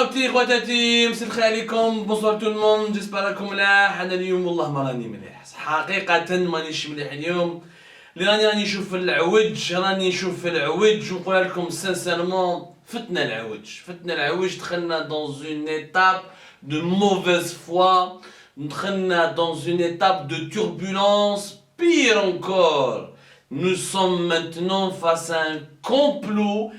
خواتي خواتاتي مساء الخير عليكم بونسوار تو الموند جيسبر راكم ملاح. انا اليوم والله ما راني مليح حقيقة مانيش مليح اليوم اللي راني نشوف في العوج ونقول لكم سانسيرمون فتنا العوج دخلنا دون اون ايتاب دو موفيز فوا دخلنا دون اون étape de turbulence. Pire encore, nous sommes maintenant face à un complot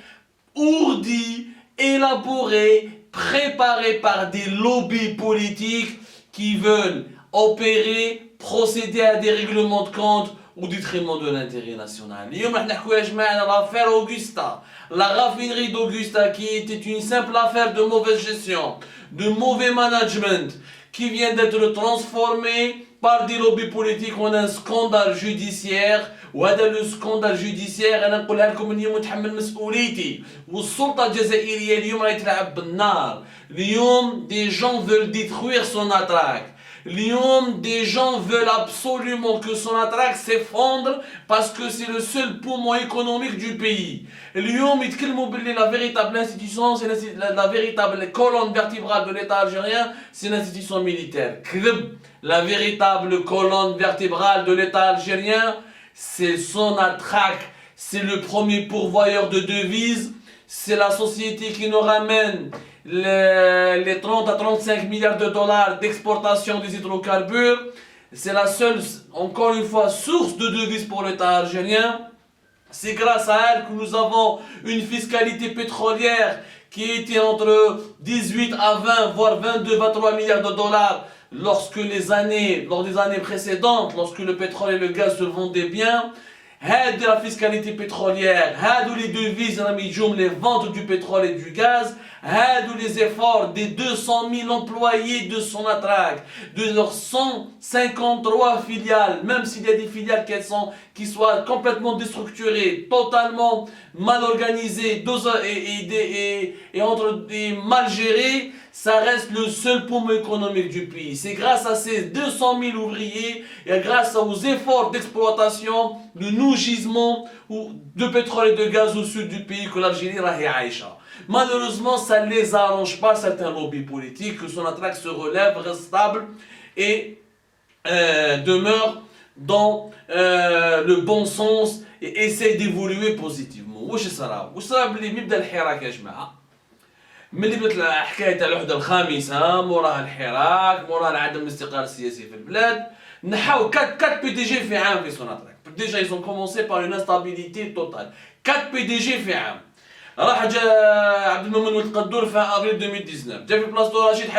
ourdi, élaboré, préparé par des lobbies politiques qui veulent opérer, procéder à des règlements de compte au détriment de l'intérêt national. اليوم راح نحكوا يا جماعة على l'affaire Augusta, la raffinerie d'Augusta qui était une simple affaire de mauvaise gestion, de mauvais management, qui vient d'être transformée par des lobbies politiques en un scandale judiciaire. وهذا لو سكوندال جوديسيير انا نقولها لكم اليوم متحمل مسؤوليتي. والسلطه الجزائريه اليوم راهي تلعب بالنار. اليوم des gens veulent détruire son attraque. اليوم des gens veulent absolument que son attraque s'effondre parce que c'est le seul poumon économique du pays. اليوم يتكلموا باللي la véritable institution, c'est la véritable colonne vertébrale de l'État algérien, c'est l'institution militaire. كذب. La véritable colonne vertébrale de l'État algérien, c'est son attraque, c'est le premier pourvoyeur de devises, c'est la société qui nous ramène les 30 à 35 milliards de dollars d'exportation des hydrocarbures. C'est la seule, encore une fois, source de devises pour l'État algérien. C'est grâce à elle que nous avons une fiscalité pétrolière qui était entre 18 à 20, voire 22, 23 milliards de dollars lors des années précédentes, lorsque le pétrole et le gaz se vendaient bien. De la fiscalité pétrolière, les devises, les ventes du pétrole et du gaz, les efforts des 200 000 employés de son attraque, de leurs 153 filiales, même s'il y a des filiales qui soient complètement déstructurées, totalement mal organisées et mal gérées, ça reste le seul poumon économique du pays. C'est grâce à ces 200 000 ouvriers et grâce aux efforts d'exploitation de nos gisements de pétrole et de gaz au sud du pays que l'Algérie est aïcha. Malheureusement, ça ne les arrange pas, certains lobbies politiques, que son attraque se relève, reste stable et demeure dans le bon sens et essaie d'évoluer positivement. واش صرا باللي يبدا الحراك يا جماعه؟ ملي بدات الحكايه تاع الوحده الخامسه موراها الحراك موراها عدم الاستقرار السياسي في البلاد نحاو 4 بي دي جي في عام في سوناتراك. Déjà ils ont commencé par une instabilité totale. 4 PDG في عام. راح جا عبد المؤمن ولد قدور في افريل 2019 جا في بلاصتو رشيد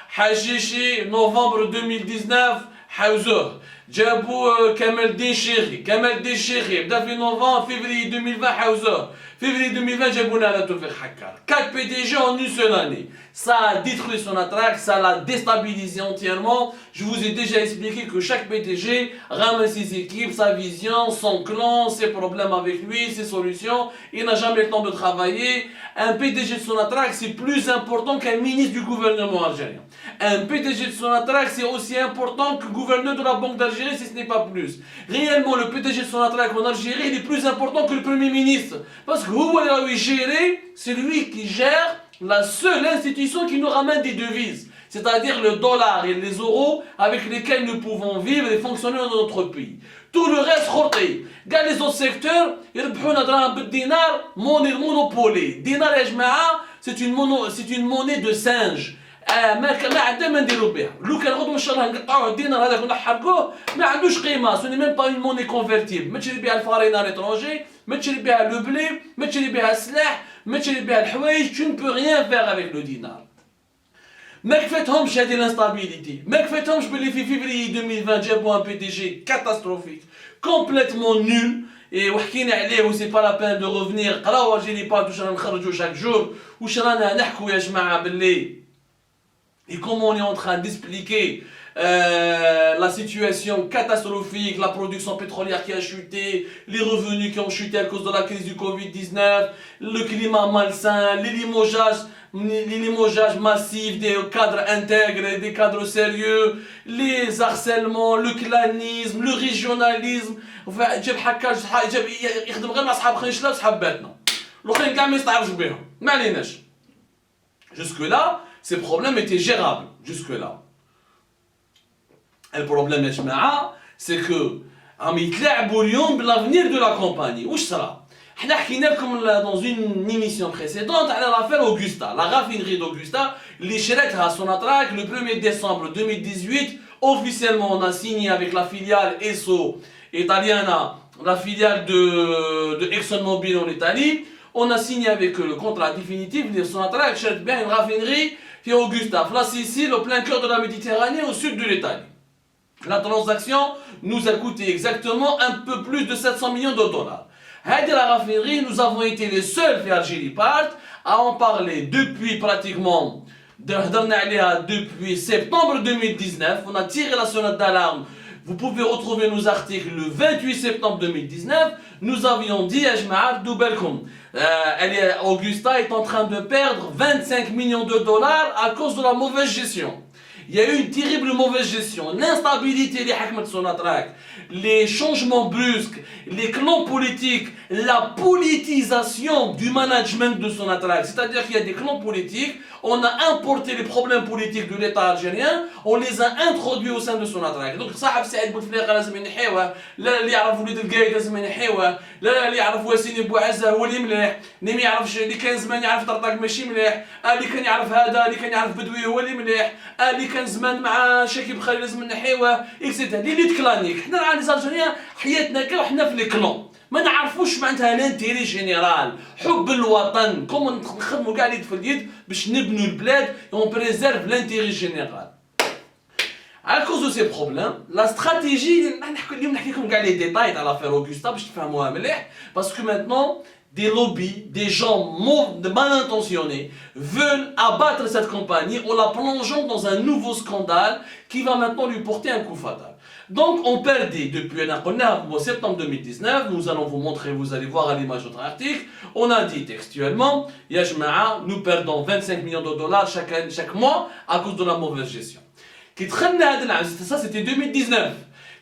حجيشي نوفمبر 2019 حوزوه. جابوا كمال الدين شيخي بدا في نوفمبر février 2020 حوزوه. Février 2020 جابونا على توفيق حكار. 4 PDG en une seule année. Ça a détruit son attraque, ça l'a déstabilisé entièrement. Je vous ai déjà expliqué que chaque PDG ramène ses équipes, sa vision, son clan, ses problèmes avec lui, ses solutions. Il n'a jamais le temps de travailler. Un PDG de son attraque, c'est plus important qu'un ministre du gouvernement algérien. Un PDG de son attraque, c'est aussi important que le gouverneur de la Banque d'Algérie, si ce n'est pas plus. Réellement, le PDG de son attraque en Algérie, il est plus important que le Premier ministre. Parce que c'est lui qui gère la seule institution qui nous ramène des devises, c'est-à-dire le dollar et les euros avec lesquels nous pouvons vivre et fonctionner dans notre pays. Tout le reste, les autres secteurs, monnaie monopolée. Dinar, c'est une monnaie de singe. Ce n'est même pas une monnaie convertible. ما تشري بها الفارين à l'étranger, ما تشري بها le blé, ما تشري بها السلاح, ما تشري بها الحوايج. Tu ne peux rien faire avec le dinar. ما كفاتهمش هذه l'instabilité. ما كفاتهمش باللي في février 2020 جابوا un PDG catastrophique, complètement nul. Et وحكينا عليه وسي با لا بين دو revenir. قراو جيلي بارت واش رانا نخرجوا chaque jour. واش رانا نحكوا يا جماعه باللي. Et comme on est en train d'expliquer la situation catastrophique, la production pétrolière qui a chuté, les revenus qui ont chuté à cause de la crise du Covid-19, le climat malsain, les limogeages massifs des cadres intègres, des cadres sérieux, les harcèlements, le clanisme, le régionalisme. جاب حكاج يخدم غير مع صحاب خنشله وصحاب باتنا. الاخرين كاع ما يستعرفش بهم. ما عليناش. Jusque-là, ces problèmes étaient gérables. Jusque-là. Et le problème, c'est que عم يتلاعبوا اليوم l'avenir de la compagnie. واش صرا؟ حنا حكينا لكم dans une émission précédente على l'affaire Augusta, la raffinerie d'Augusta اللي شرتها Sonatrach le 1er décembre 2018. Officiellement, on a signé avec la filiale ESSO Italiana, la filiale de ExxonMobil en Italie. On a signé avec eux le contrat définitif. Sonatrach achète bien une raffinerie qui est Augusta, la Sicile, au plein cœur de la Méditerranée, au sud de l'Italie. La transaction nous a coûté exactement un peu plus de 700 millions de dollars. Haïdi la raffinerie, nous avons été les seuls chez Algérie-Part à en parler depuis pratiquement depuis septembre 2019. On a tiré la sonnette d'alarme. Vous pouvez retrouver nos articles le 28 septembre 2019. Nous avions dit, Augusta est en train de perdre 25 millions de dollars à cause de la mauvaise gestion. Il y a eu une terrible mauvaise gestion, l'instabilité des Hakmat Sonatrach, les changements brusques, les clans politiques, la politisation du management de Sonatrach. C'est-à-dire qu'il y a des clans politiques, on a importé les problèmes politiques de l'État algérien, on les a introduits au sein de Sonatrach. Donc صاحب سعيد بوتفليقه لازم ينحيوه، لا اللي يعرف وليد القايد لازم ينحيوه، لا اللي يعرف واسيني بوعزه هو اللي مليح، اللي ما يعرفش اللي كان زمان يعرف طرطاق ماشي مليح، اللي كان يعرف هذا، اللي كان يعرف بدوي هو اللي مليح، اللي كان زمان مع شاكي بخاري لازم نحيوه، اكسيتيرا. اللي تكلانيك، حنا راه لي زالجيريان حياتنا كاع وحنا في لي كلون. ما نعرفوش معناتها لانتيري جينيرال، حب الوطن، كوم نخدموا كاع اليد في اليد باش نبنوا البلاد اون بريزيرف لانتيري جينيرال. على كوز دو سي بروبليم، لا استراتيجي اليوم نحكي لكم كاع لي ديتاي تاع لافير اوغوستا باش تفهموها مليح، باسكو مانتنون des lobbies, des gens mal intentionnés veulent abattre cette compagnie en la plongeant dans un nouveau scandale qui va maintenant lui porter un coup fatal. Donc on perdait depuis septembre 2019, nous allons vous montrer, vous allez voir à l'image de notre article, on a dit textuellement, Yajma'a, nous perdons 25 millions de dollars chaque mois à cause de la mauvaise gestion. Ça c'était 2019.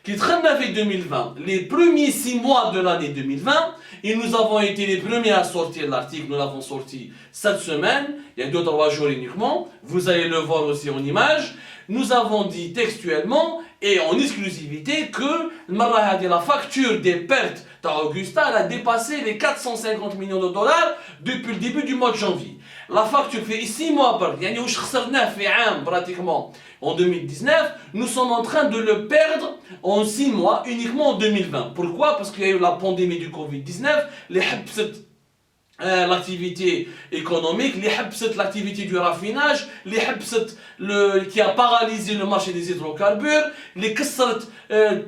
Qui traîne avec 2020, les premiers 6 mois de l'année 2020, et nous avons été les premiers à sortir l'article, nous l'avons sorti cette semaine, il y a 2-3 jours uniquement, vous allez le voir aussi en image. Nous avons dit textuellement et en exclusivité que la facture des pertes d'Augusta a dépassé les 450 millions de dollars depuis le début du mois de janvier. La facture fait 6 mois, pratiquement en 2019, nous sommes en train de le perdre en 6 mois uniquement en 2020. Pourquoi? Parce qu'il y a eu la pandémie du Covid-19, l'activité économique, l'activité du raffinage, qui a paralysé le marché des hydrocarbures,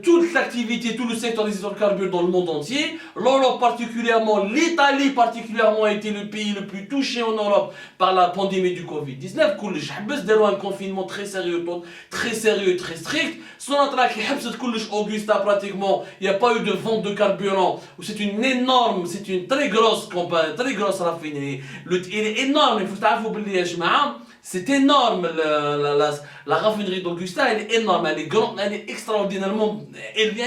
toute l'activité, tout le secteur des hydrocarbures dans le monde entier. L'Europe particulièrement, l'Italie particulièrement a été le pays le plus touché en Europe par la pandémie du Covid-19. Un confinement très sérieux et très strict. Augusta pratiquement, il n'y a pas eu de vente de carburant. C'est une très grosse compagnie, très grosse raffinerie. Il est énorme, il faut savoir, c'est énorme, la raffinerie d'Augusta, elle est énorme, elle est grande, elle est extraordinairement élevée,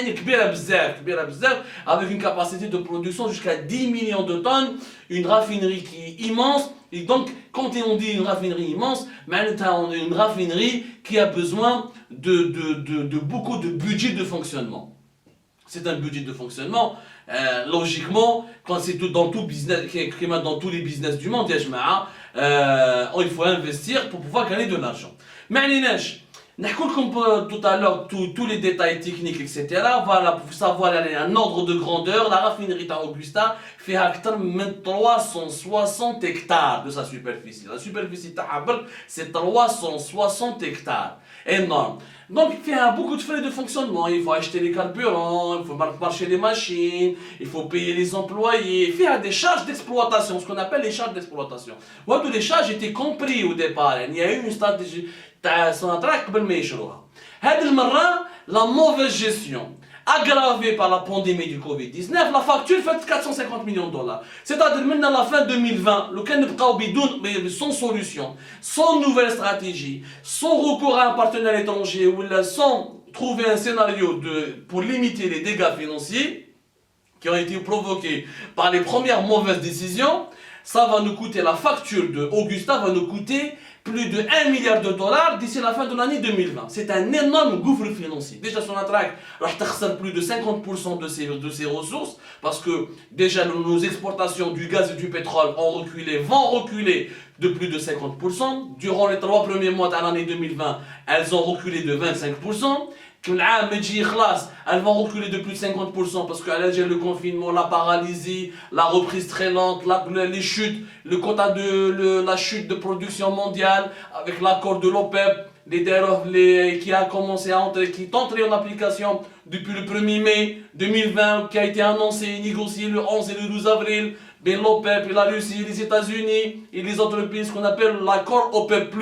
avec une capacité de production jusqu'à 10 millions de tonnes, une raffinerie qui est immense. Et donc, quand on dit une raffinerie immense, on a une raffinerie qui a besoin de beaucoup de budget de fonctionnement. C'est un budget de fonctionnement. Logiquement, quand c'est dans tout business, dans tous les business du monde, il faut investir pour pouvoir gagner de l'argent. Mais tout à l'heure tous les détails techniques, etc. Voilà, pour savoir un ordre de grandeur, la raffinerie d'Augusta fait 360 hectares de sa superficie. La superficie d'Augusta, c'est 360 hectares. Énorme. Donc il fait beaucoup de frais de fonctionnement, il faut acheter les carburants, il faut marcher les machines, il faut payer les employés, il fait des charges d'exploitation, ce qu'on appelle les charges d'exploitation. Les charges étaient compris au départ, il y a eu une stratégie Sonatrach قبل ما يشروها. هذه المرة la mauvaise gestion aggravée par la pandémie du Covid-19, la facture fait 450 millions de dollars. C'est-à-dire maintenant la fin 2020, le cas sans solution, sans nouvelle stratégie, sans recours à un partenaire étranger ou sans trouver un scénario pour limiter les dégâts financiers qui ont été provoqués par les premières mauvaises décisions. ça va nous coûter, la facture de Augusta va nous coûter plus de 1 milliard de dollars d'ici la fin de l'année 2020. C'est un énorme gouffre financier. Déjà, Sonatrach va perdre plus de 50% de ses ressources parce que déjà nos exportations du gaz et du pétrole vont reculer de plus de 50%. Durant les 3 premiers mois de l'année 2020, elles ont reculé de 25%. Elles vont reculer de plus de 50% parce qu'à le confinement, la paralysie, la reprise très lente, les chutes, le quota de la chute de production mondiale avec l'accord de l'OPEP, qui a commencé qui est entré en application depuis le 1er mai 2020, qui a été annoncé et négocié le 11 et le 12 avril, l'OPEP, la Russie, les États-Unis et les autres pays, ce qu'on appelle l'accord OPEP+,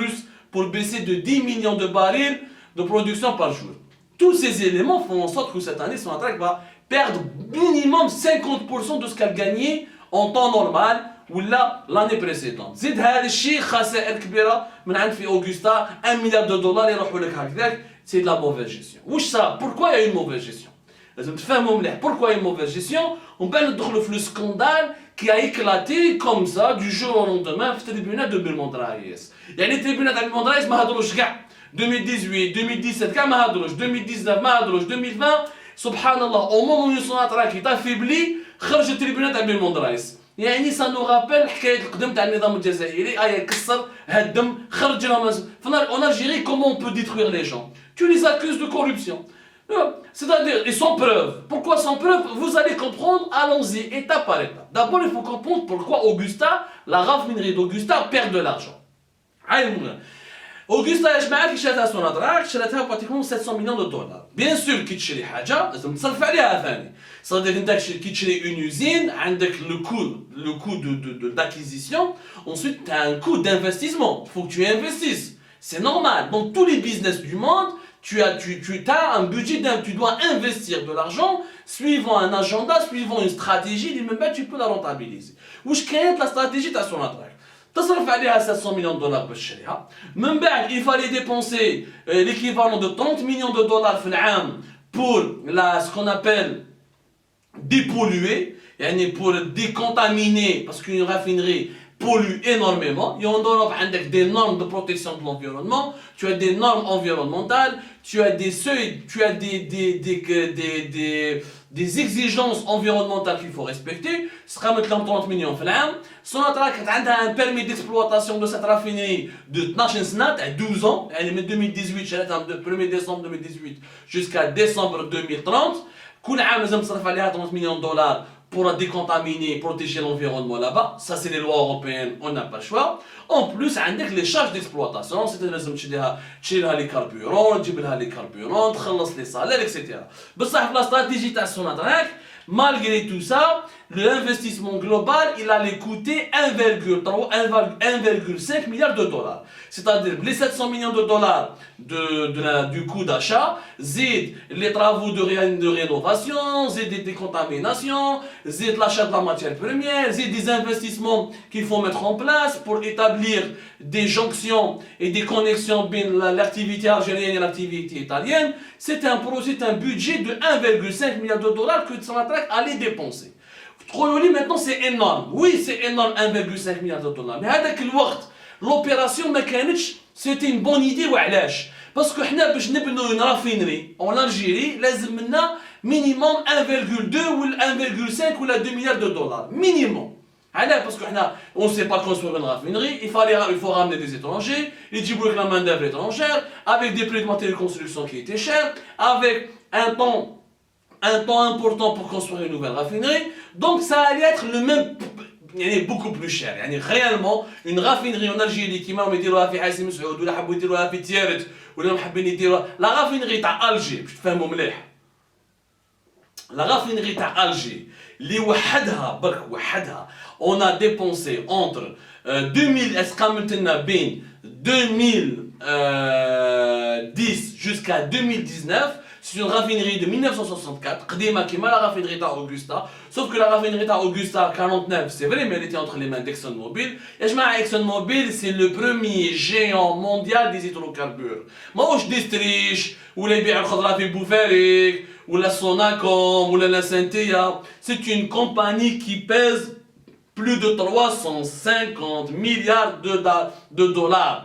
pour baisser de 10 millions de barils de production par jour. Tous ces éléments font en sorte que cette année, Sonatrach va perdre minimum 50% de ce qu'elle gagnait en temps normal ou l'année précédente. زيد هذا الشيء خسائر كبيره من عند في اوغستا 1 milliard de dollars يروحوا لك هكذاك. C'est de la mauvaise gestion. واش ça? Pourquoi il y a une mauvaise gestion? لازم تفهموا مليح pourquoi il y a une mauvaise gestion. ومن بعد ندخلوا في le scandale qui a éclaté comme ça du jour au lendemain في التريبيونال de Belmondraes. يعني التريبيونال تاع Belmondraes ما هضروش كاع. 2018, 2017 كاع ما هضروش, 2019 ما هضروش, 2020 سبحان الله au moment où Sonatrach est affaibli خرج التريبيونال تاع Belmondraes. يعني ça nous rappelle حكايه القدم تاع النظام الجزائري كسر هدم خرج لهم. En Algérie, comment on peut détruire les gens? Tu les accuses de corruption. C'est-à-dire, et sans preuve. Pourquoi sans preuve? Vous allez comprendre, allons-y, étape par étape. D'abord, il faut comprendre pourquoi Augusta, la raffinerie d'Augusta, perd de l'argent. Augusta يا جماعه كي شراتها سوناتراك شراتها براتيكمون 700 مليون دولار. بيان سور كي تشري حاجه لازم تصرف عليها ثاني. صدق انت كي تشري اون يوزين عندك le coût d'acquisition, ensuite tu as un coût d'investissement. Il faut que tu investisses. C'est normal. Dans tous les business du monde, tu as un budget, tu dois investir de l'argent suivant un agenda, suivant une stratégie, et même tu peux la rentabiliser. واش كانت la stratégie تاع سوناتراك؟ تصرف عليها 700 millions de dollars باش تشريها. من بعد il fallait dépenser l'équivalent de 30 millions de dollars في العام pour ce qu'on appelle dépolluer, يعني pour décontaminer parce qu'une raffinerie pollue énormément. Et en Europe, tu as des normes de protection de l'environnement, tu as des normes environnementales, tu as des seuils, tu as des exigences environnementales qu'il faut respecter. Ce sera maintenant 30 millions de dollars. Sonatrach a un permis d'exploitation de cette raffinerie de 12 سنة, 12 ans, elle est de 2018, de 1er décembre 2018 jusqu'à décembre 2030. كل عام لازم تصرف عليها 30 millions de dollars pour décontaminer, protéger l'environnement là-bas. Ça, c'est les lois européennes, on n'a pas le choix. En plus, عندك les charges d'exploitation, c'est-à-dire لازم تشيلها les carburants, تجيب لها les carburants, تخلص les salaires, etc. بصح la stratégie تاع Sonatrach, malgré tout ça, l'investissement global, il allait coûter 1,5 milliard de dollars. C'est-à-dire les 700 millions de dollars du coût d'achat, zid les travaux de rénovation, zid des décontaminations, zid l'achat de la matière première, zid des investissements qu'il faut mettre en place pour établir des jonctions et des connexions entre l'activité algérienne et l'activité italienne. C'est un projet, un budget de 1,5 milliard de dollars que Sonatrach allait dépenser. Maintenant c'est énorme. Oui, c'est énorme, 1,5 milliard de dollars. Mais هذاك الوقت l'opération ما كانتش c'était une bonne idée وعلاش؟ parce que حنا باش نبنوا une raffinerie en Algérie لازم لنا minimum 1,2 ou 1,5 ou 2 milliards de dollars minimum. Parce que on ne sait pas construire une raffinerie, il faut ramener des étrangers, ils disent que la main d'œuvre étrangère, avec des prix de matériel de construction qui étaient chers, avec un temps important pour construire une nouvelle raffinerie. Donc ça allait être le même, beaucoup plus cher. Réellement, une raffinerie en Algérie qui m'a dit في حاسم مسعود ولا حبوا يديروها في تيارت ولا حابين يديروها la raffinerie تاع Alger باش تفهموا مليح. La raffinerie تاع Alger اللي وحدها on a dépensé entre 2000 2010 jusqu'à 2019. C'est une raffinerie de 1964, قديمة كيما la raffinerie تاع Augusta, sauf que la raffinerie تاع Augusta 49, c'est vrai, mais elle était entre les mains d'ExxonMobil. يا جماعة ExxonMobil, c'est le premier géant mondial des hydrocarbures. ماهوش ديستريش ولا يبيع الخضرة في بوفاريك ولا سوناكوم ولا لا سنتيا. C'est une compagnie qui pèse plus de 350 milliards de dollars.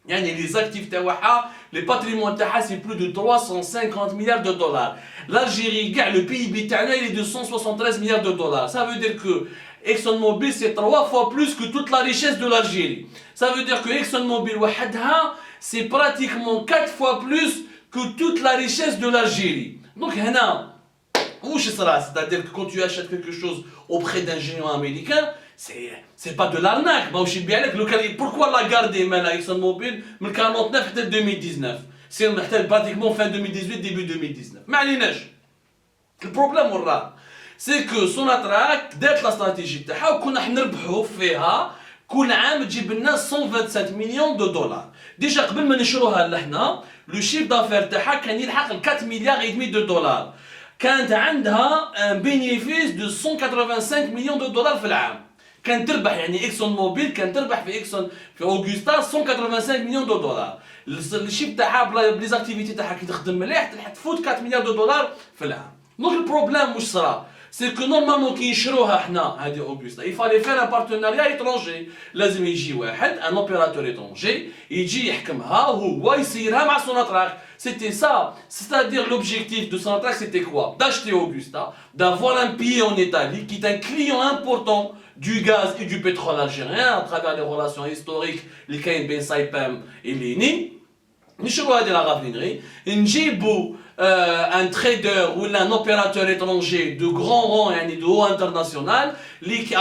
يعني les actifs تاعها les patrimoines تاعها c'est plus de 350 milliards de dollars. L'Algérie, le PIB تاعنا il est de 173 milliards de dollars. Ça veut dire que ExxonMobil c'est 3 fois plus que toute la richesse de l'Algérie. Ça veut dire que ExxonMobil وحدها c'est pratiquement 4 fois plus que toute la richesse de l'Algérie. Donc هنا وش صرا؟ C'est-à-dire que quand tu achètes quelque chose auprès d'un géant américain, c'est pas de l'arnaque. Pourquoi la garder maintenant ExxonMobil من 49 حتى 2019 c'est pratiquement fin 2018 début 2019 ما عليناش. البروبليم وراه c'est que Sonatrach دارت لا استراتيجي تاعها وكنا حنربحوا فيها كل عام تجيب لنا 127 مليون دو دولار. ديجا قبل ما نشروها لحنا لو شيف دافير تاعها كان يلحق 4 مليار et demi de dollars. كانت عندها ان بينيفيس دو 185 مليون دو دولار في العام. كانت تربح يعني اكسون موبيل كانت تربح في اوغستا 185 مليون دو دولار. الشيب تاعها بليزاكتيفيتي تاعها كي تخدم مليح تفوت 4 مليار دو دولار في العام. دونك البروبليم واش صرا؟ سي كو نورمالمون كي نشروها حنا هذه اوغستا يفالي فير ان بارتناريا ايترونجي. لازم يجي واحد ان اوبيراتور ايترونجي يجي يحكمها هو يسيرها مع سوناتراك. C'était ça, c'est-à-dire l'objectif de Sonatrach c'était quoi? D'acheter Augusta, d'avoir un pied en Italie qui est un client important du gaz et du pétrole algérien à travers les relations historiques les كاين بين سايبام et ليني. نشروا هذه لا رافينري نجيبوا un trader ou un opérateur étranger de grand rang يعني de haut international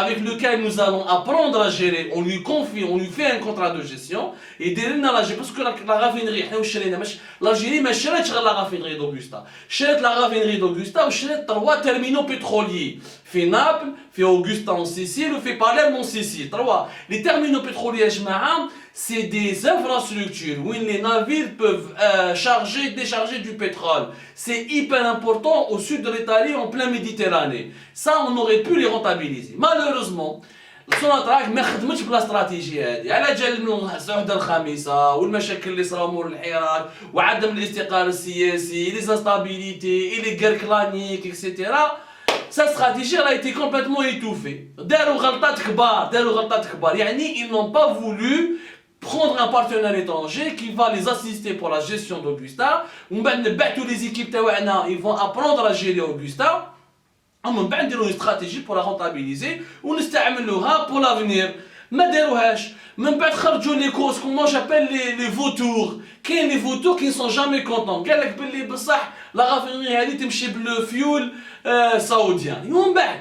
avec lequel nous allons apprendre à gérer. On lui confie, on lui fait un contrat de gestion et ديرنا لا جي باسكو لا رافينري حنا واش شرينا مش l'Algérie ما شراتش غير لا رافينري دوغستا. شرات لا رافينري دوغستا وشرات 3 terminaux pétroliers في نابل في اوغستا en Sicile وفي باليرمو en Sicile. 3 les terminaux pétroliers يا جماعه c'est des infrastructures où les navires peuvent charger, décharger du pétrole. C'est hyper important au sud de l'Italie, en plein Méditerranée. Ça, on aurait pu les rentabiliser. Malheureusement, Sonatrach ما خدمتش بلا استراتيجيه هذه على جال من السعودة الخامسة والمشاكل اللي صراو مور الحراك وعدم الاستقرار السياسي لي انستابيليتي لي غير كلانيك اكسيتيرا. Sa stratégie elle a été complètement étouffée. داروا غلطات كبار يعني ils n'ont pas voulu prendre un partenaire étranger qui va les assister pour la gestion d'Augusta. ومن بعد نبعثوا les équipes تاعنا ils vont apprendre à gérer Augusta. ومن بعد نديروا une stratégie pour la rentabiliser ونستعملوها pour l'avenir. ما داروهاش. من بعد خرجوا les causes comment j'appelle les vautours. كاين les vautours qui ne sont jamais contents. قال لك باللي بصح لا رافينري هذه تمشي بالفيول سعوديان. ومن بعد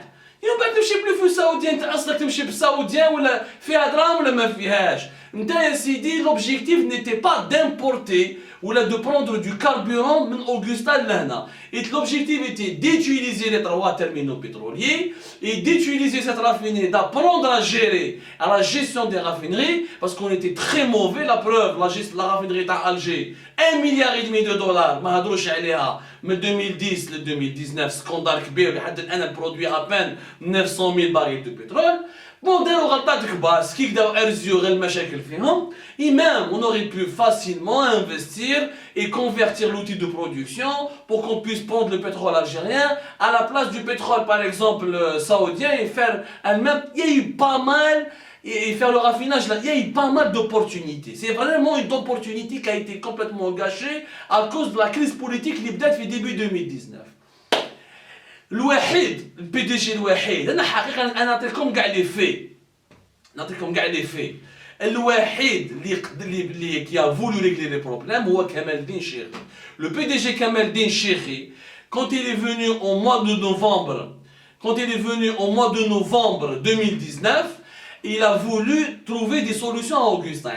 تمشي بالفيول سعوديان انت اصلك تمشي بالسعوديان ولا فيها دراهم ولا ما فيهاش. انت يا سيدي l'objectif n'était pas d'importer ou de prendre du carburant من Augusta لهنا. Et l'objectif était d'utiliser les 3 terminaux pétroliers et d'utiliser cette raffinerie, d'apprendre à gérer, à la gestion des raffineries, parce qu'on était très mauvais. La preuve, la raffinerie d'Alger, 1,5 milliard de dollars, ما هضروش عليها من 2010 ل 2019 سكوندال كبير لحد الان produit à peine 900 000 barils de pétrole. Bon, داروا غلطات كبار سكي كداو ارزيو غير المشاكل فيهم. Et même, on aurait pu facilement investir et convertir l'outil de production pour qu'on puisse prendre le pétrole algérien à la place du pétrole, par exemple, saoudien et faire elle-même. Il y a eu pas mal, et faire le raffinage là, il y a eu pas mal d'opportunités. C'est vraiment une opportunité qui a été complètement gâchée à cause de la crise politique qui بدات في début 2019. الوحيد البي دي جي الوحيد انا حقيقه انا نعطيكم كاع لي في الوحيد اللي كي a voulu régler les problèmes هو كمال الدين شيخي. Le PDG Kamal El Cheikhy, quand il est venu au mois de novembre 2019, il a voulu trouver des solutions à Augustin.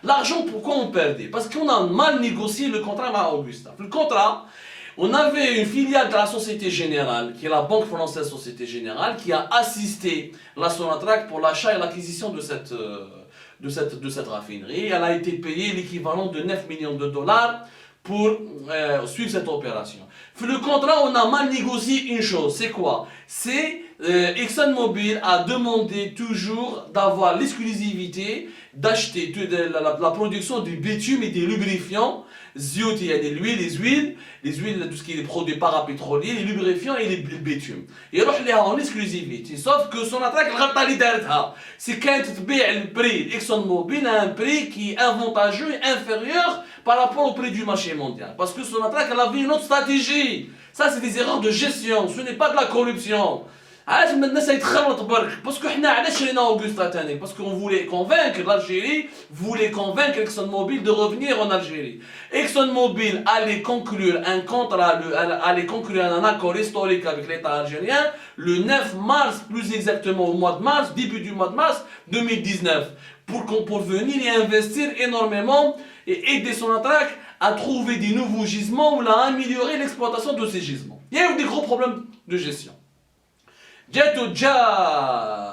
L'argent, pourquoi on perdait? Parce qu'on a mal négocié le contrat avec Augustin. Le contrat, on avait une filiale de la Société Générale, qui est la Banque Française Société Générale, qui a assisté la Sonatrach pour l'achat et l'acquisition de cette raffinerie. Elle a été payée l'équivalent de 9 millions de dollars pour suivre cette opération. Le contrat, on a mal négocié une chose, c'est quoi? C'est ExxonMobil a demandé toujours d'avoir l'exclusivité d'acheter la production du bitume et des lubrifiants, ziout, il y a les huiles, tout ce qui est produits parapétroliers, les lubrifiants et le bitume. Il y a en exclusivité, sauf que son attaque, c'est quand tu payes le prix, ExxonMobil a un prix qui est avantageux et inférieur par rapport au prix du marché mondial. Parce que son attaque, elle avait une autre stratégie. Ça, c'est des erreurs de gestion, ce n'est pas de la corruption. علاش ما الناس يتخلط برك باسكو حنا علاش شرينا اوغوستا تاني باسكو on voulait convaincre l'Algérie voulait convaincre ExxonMobil de revenir en Algérie. ExxonMobil allait conclure un contrat allait conclure un accord historique avec l'État algérien le 9 mars plus exactement au mois de mars début du mois de mars 2019 pour venir y investir énormément et aider son attaque à trouver des nouveaux gisements ou à améliorer l'exploitation de ces gisements. Il y a eu des gros problèmes de gestion.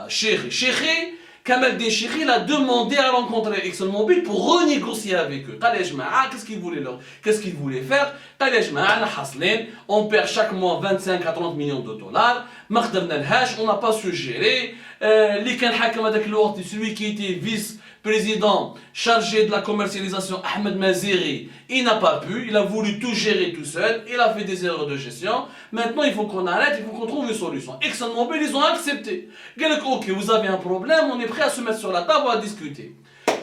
Cheikhi, Kamal Den Cheikhi, il a demandé à rencontrer ExxonMobil pour renégocier avec eux. Qu'est-ce qu'il voulait faire? On perd chaque mois 25 à 30 millions de dollars. On n'a pas su gérer. Celui qui était vice-président chargé de la commercialisation, Ahmed Maziri, il n'a pas pu, il a voulu tout gérer tout seul, il a fait des erreurs de gestion. Maintenant, il faut qu'on arrête, il faut qu'on trouve une solution. ExxonMobil, ils ont accepté. Ok, vous avez un problème, on est prêt à se mettre sur la table, à discuter.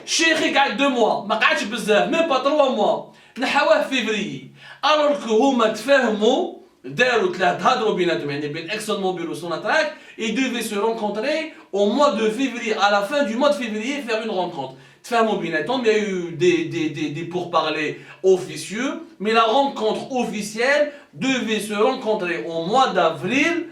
Cheikh, قعد 2 mois, ما قعدش بزاف, même pas 3 mois. نحاوه في février. Alors que هما تفاهموا داروا هضروا بيناتهم يعني بين ExxonMobil و Sonatrach, ils devaient se rencontrer au mois de février, à la fin du mois de février, faire une rencontre. تفاهموا بيناتهم, il y a eu des pourparlers officieux, mais la rencontre officielle devait se rencontrer au mois d'avril,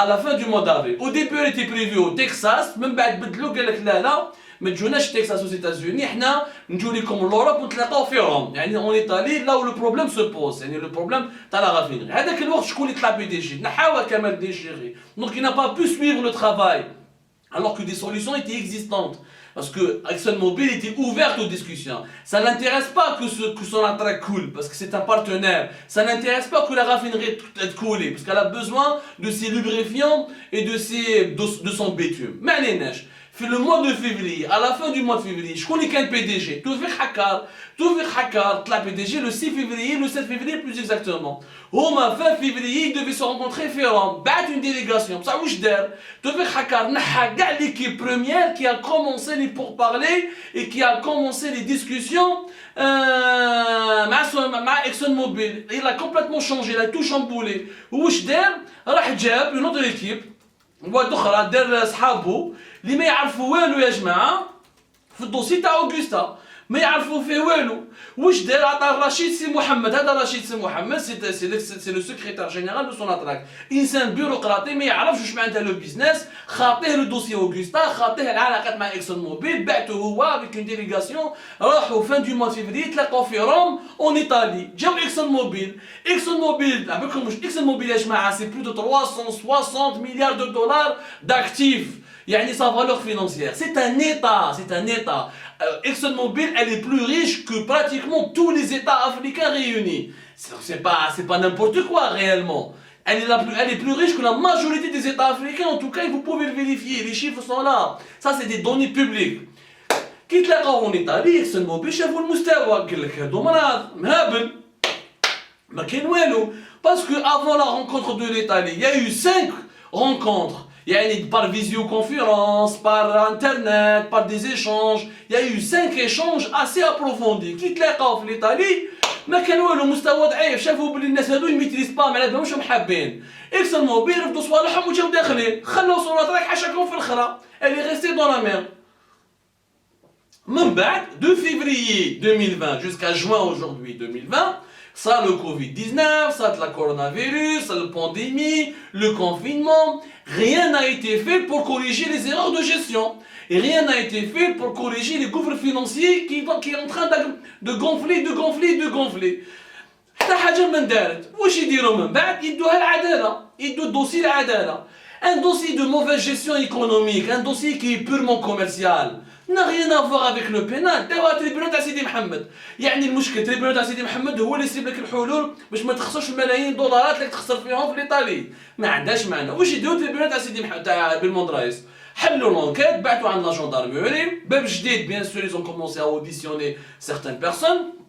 à la fin du mois d'avril. Au début, elle était prévue au Texas, même بعد بدلوا قال لك لا لا ما تجوناش تكساس aux États-Unis, احنا نجوا لكم لوروب ونتلاقاو في روم. يعني اون ايطالي là où le problème se pose, يعني le problème تاع لا رافينري. هذاك الوقت شكون اللي طلع بي دي جي؟ نحاول كمال دي جي. Donc il n'a pas pu suivre le travail alors que des solutions étaient existantes. Parce que ExxonMobil était ouverte aux discussions. Ça n'intéresse pas que son attaque coule, parce que c'est un partenaire. Ça n'intéresse pas que la raffinerie soit coulée, parce qu'elle a besoin de ses lubrifiants et de son bitume. Mais elle est neige. Le mois de février, à la fin du mois de février, je connais qu'un PDG, Toufik Hakkar, la PDG le 6 février, le 7 février plus exactement. Au fin février, ils devaient se rencontrer Ferrand, battre une délégation. Ça, Toufik Hakkar, l'équipe première qui a commencé les pourparlers et qui a commencé les discussions avec ExxonMobil. Il a complètement changé, il a tout chamboulé. راح جاب une autre équipe, واحدة دار صحابه اللي ما يعرفوا والو يا جماعه في الدوسي تاع اوغوستا ما يعرفوا فيه والو واش دار عطى رشيد سي محمد هذا رشيد سي محمد سي لو سكرتير جينيرال دو سوناتراك انسان بيروقراطي ما يعرفش واش معناتها لو بيزنس خاطيه لو دوسي اوغوستا خاطيه العلاقات مع ExxonMobil بعته هو افيك اون ديليغاسيون راحوا فان دو موا فيفري تلاقاو في روم اون ايطالي جاو ExxonMobil عبالكم واش ExxonMobil يا جماعه سي بلو دو 360 مليار دو دولار داكتيف يعني sa valeur financière. C'est un État. ExxonMobil, elle est plus riche que pratiquement tous les États africains réunis. C'est pas n'importe quoi réellement. Elle est plus riche que la majorité des États africains. En tout cas, vous pouvez le vérifier. Les chiffres sont là. Ça, c'est des données publiques. كي تلاقاو en Italie, ExxonMobil شافوا المستوى قال لك هادو مرض مهابل ما كاين والو. Parce que avant la rencontre de l'Italie, il y a eu 5 rencontres. Par visioconférence, par internet, par des échanges. Il y a eu 5 échanges assez approfondis. Qui تلاقاو في l'Italie ما كان والو مستوى ضعيف شافوا بلي الناس هذو يميتريز با ما على بالهمش حابين. ExxonMobil رفضوا صوالحهم وجاو داخلين خلوا Sonatrach حاشاكم في الخرا. Elle est restée dans la mer. من بعد de février 2020 jusqu'à juin aujourd'hui 2020 ça le Covid-19, ça la coronavirus, ça la pandémie, le confinement, rien n'a été fait pour corriger les erreurs de gestion. Et rien n'a été fait pour corriger les gouffres financiers qui est en train de gonfler. حتى حاجة من دارت. واش يديروا من بعد؟ يدوها العدالة، يدوا الدوسي العدالة. Un dossier de mauvaise gestion économique, un dossier qui est purement commercial. n'a rien à voir avec le pénal. داوها تريبيونال تاع سيدي محمد. يعني المشكل تريبيونال تاع سيدي محمد هو اللي يسيب لك الحلول باش ما تخسرش الملايين دولارات اللي تخسر فيهم في الايطالي. ما عندهاش معنى. واش يديروا تريبيونال تاع سيدي محمد تاع بيلموند رايس؟ حلوا لونكيت بعثوا عند لا جوندارموري باب جديد بيان سور ils ont commencé à auditionner certaines personnes.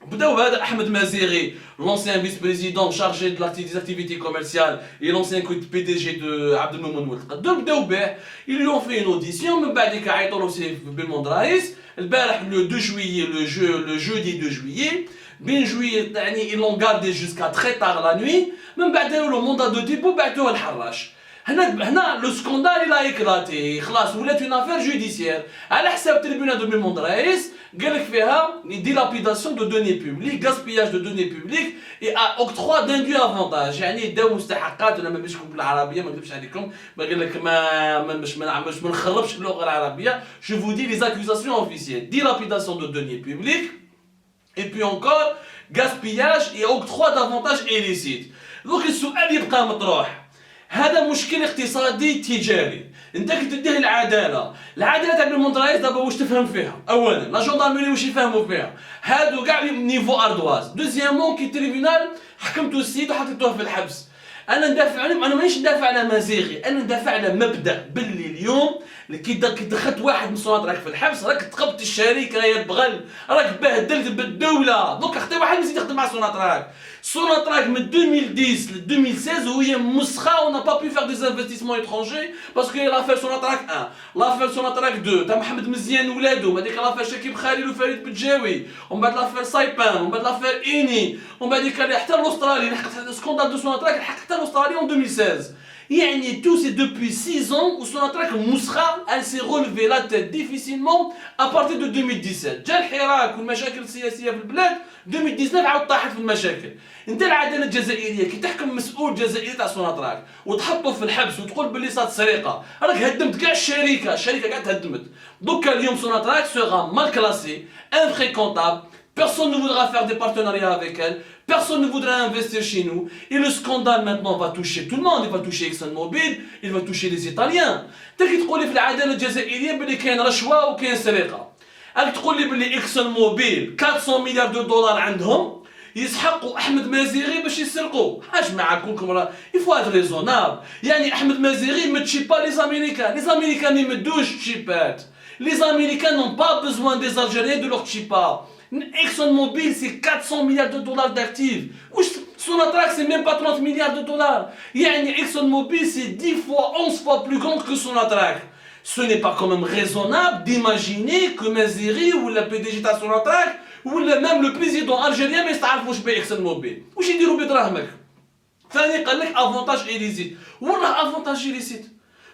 بداو بهذا احمد مازيغي l'ancien vice-président chargé des activités commerciales et l'ancien PDG de عبد المؤمن ولد القدور بداو به ils lui ont fait une audition من بعد عيطوا له في بيلموند رايس البارح le 2 juillet le jeudi 2 juillet بين juillet يعني ils l'ont gardé jusqu'à très tard la nuit من بعد داروا له mandat de dépôt بعثوه للحراش. هنا لو سكوندال الى اكلاتي خلاص ولات اون افير جوديسيير على حساب تريبيونال دو بيلموند رايس قال لك فيها ديلابيداسيون دو دوني بوبليك غاسبياج دو دوني بوبليك اي اوكتخوا دان دو افونتاج يعني داو مستحقات ولا ما باش نكون بالعربيه ما نكذبش عليكم قال لك باش ما نخربش اللغه العربيه جو فو دي لي زاكوزاسيون اوفيسيال ديلابيداسيون دو دوني بوبليك اي بي انكور غاسبياج اي اوكتخوا دافونتاج إليسيت. دونك السؤال يبقى مطروح هذا مشكل اقتصادي تجاري انت كي تديه العداله تاع بيلموند رايس دابا واش تفهم فيها اولا لا جوندارميري واش يفهموا فيها هادو كاع نيفو اردواز دوزيامون كي تريبيونال حكمتو السيد وحطيتوه في الحبس. انا ندافع عليهم انا مانيش ندافع على مازيغي انا ندافع على مبدا باللي اليوم كي دخلت واحد من راك في الحبس راك تقبت الشركه يا بغل راك بهدلت بالدوله دونك اختي واحد يزيد يخدم مع سوناتراك من 2010 ل 2016 وهي مسخه ونا با بي فير دي انفستيسمون étrangers باسكو لافير سوناتراك 1 لافير سوناتراك 2 تاع محمد مزيان ولادو هذيك لافير شكيب خليل وفريد بتجاوي ومن بعد لافير سايبان ومن بعد لافير اني ومن بعد كان حتى الاسترالي لحق سكوندال دو سوناتراك لحق حتى الاسترالي en 2016. يعني tout c'est depuis 6 ans où Sonatrach Moussra elle s'est relevée la tête difficilement à partir de 2017. جا الحراك والمشاكل السياسيه في البلاد 2019 عاود طاحت في المشاكل. انت العداله الجزائريه كي تحكم مسؤول جزائري تاع سوناتراك وتحطه في الحبس وتقول باللي صارت سرقه راك هدمت كاع الشركه كاع تهدمت. دوكا اليوم سوناتراك سوغا مال كلاسي انفريكونتابل. Personne ne voudra faire des partenariats avec elle, personne ne voudra investir chez nous. Et le scandale maintenant va toucher tout le monde, il va toucher ExxonMobil, il va toucher les Italiens. تكي تقولي في العداله الجزائريه بلي كاين رشوه وكاين سرقه. راك تقولي بلي ExxonMobil 400 مليار دولار عندهم يسحقوا احمد مازيغي باش يسرقوا. حاج معاكم راه يفوا هاد ريزونابل. يعني احمد مازيغي ما تشي با لي زاميريكان ما يمدوش تشيبات. Les Américains n'ont pas besoin des Algériens de leur chipa. ExxonMobil c'est 400 milliards de dollars d'actifs. Sonatrach c'est même pas 30 milliards de dollars. Yani ExxonMobil c'est 10 fois, 11 fois plus grand que Sonatrach. Ce n'est pas quand même raisonnable d'imaginer que Maziri ou la PDG de Sonatrach ou même le président algérien ما يستعرفوش بExxonMobil. واش يديروا بدراهمك؟ ثاني قال لك افونتاج إليسيت. والله افونتاج إليسيت.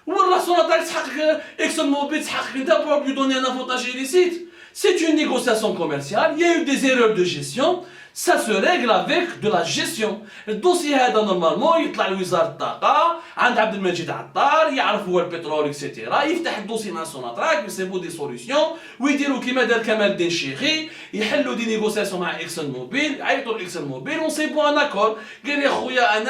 والله Sonatrach تحقق ExxonMobil تحقق انت pour lui donner un avantage illicite. C'est une négociation commerciale, il y a eu des erreurs de gestion, ça se règle avec de la gestion. الدوسي هذا نورمالمون يطلع لوزارة الطاقة عند عبد المجيد عطار يعرف هو البترول اكسيتيرا يفتح الدوسي مع سوناتراك يسيبو دي سوليسيون ويديروا كيما دار كمال الدين الشيخي يحلوا دي نيغوسياسيون مع ExxonMobil يعيطوا لExxonMobil ونصيبوا ان اكور قال لي خويا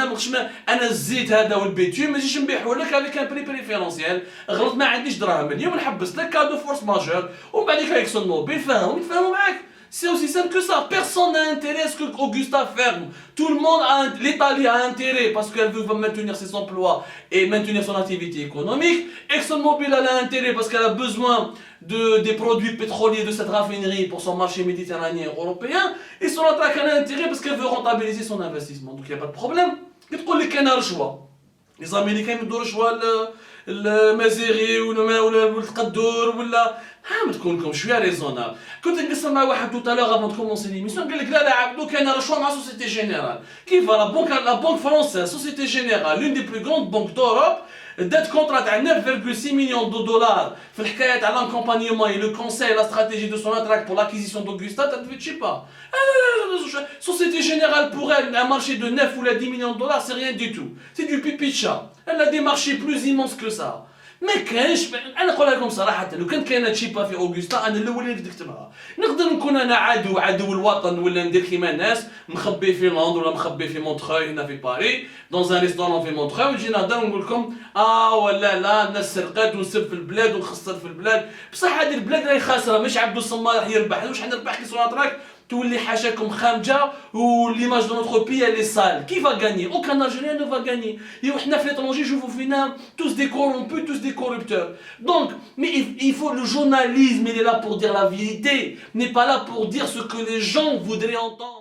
انا الزيت هذا والبيتوم ما نجيش نبيعه لك avec un prix préférentiel غلط ما عنديش دراهم اليوم نحبس لك كادو فورس ماجور ومن بعد ExxonMobil فاهم يتفاهموا معاك. C'est aussi simple que ça. Personne n'a intérêt à ce que Augusta ferme. Tout le monde l'Italie a intérêt parce qu'elle veut maintenir ses emplois et maintenir son activité économique. ExxonMobil a intérêt parce qu'elle a besoin des produits pétroliers de cette raffinerie pour son marché méditerranéen européen. Et Sonatrach a intérêt parce qu'elle veut rentabiliser son investissement. Donc il n'y a pas de problème. Qu'est-ce qu'il y a un choix? Les Américains me donnent le choix المازيغي ولا القدور ولا ما تكونكم شويه ريزونابل. كنت نقصر مع واحد توتالوغ افون كومونسي ليميسيون قال لك لا عبدو كاين رشوه مع سوسيتي جينيرال. كيف لا بنك فرونسيز سوسيتي جينيرال لون دي بلو غروند بنك دوروب دات كونترا تاع 9,6 مليون دولار في الحكايه تاع لانكومبانيومون لو كونساي لا استراتيجي دو سوناتراك بور لاكيزيسيون d'Augusta تاع تشيبا. Société Générale pour elle, un marché de 9 ou 10 millions de dollars, c'est rien du tout. C'est du pipi de chat. Elle a des marchés plus immenses que ça. ما كانش. انا نقول لكم صراحه لو كانت كاينه تشيبا في اوغستا انا الاول اللي نكتبها. نقدر نكون انا عدو الوطن ولا ندير كيما الناس مخبي في لندن ولا مخبي في مونتخوي هنا في باريس دون ان ريستورون في مونتخوي ونجي نهضر ونقول لكم ولا لا الناس سرقات ونسب في البلاد ونخسر في البلاد. بصح هذه البلاد راهي خاسره مش عبدو الصمار راح يربح. واش حنربح كي سوناتراك تولي حاشاكم خامجه وليماج دو نوتر بي لي سال. كي فا غاني اوكان الجيريان نو فا غاني. حنا في ليترونجي يشوفوا فينا tous des corrompus, tous des corrupteurs. Donc, mais il faut le journalisme, il est là pour dire la vérité, n'est pas là pour dire ce que les gens voudraient entendre.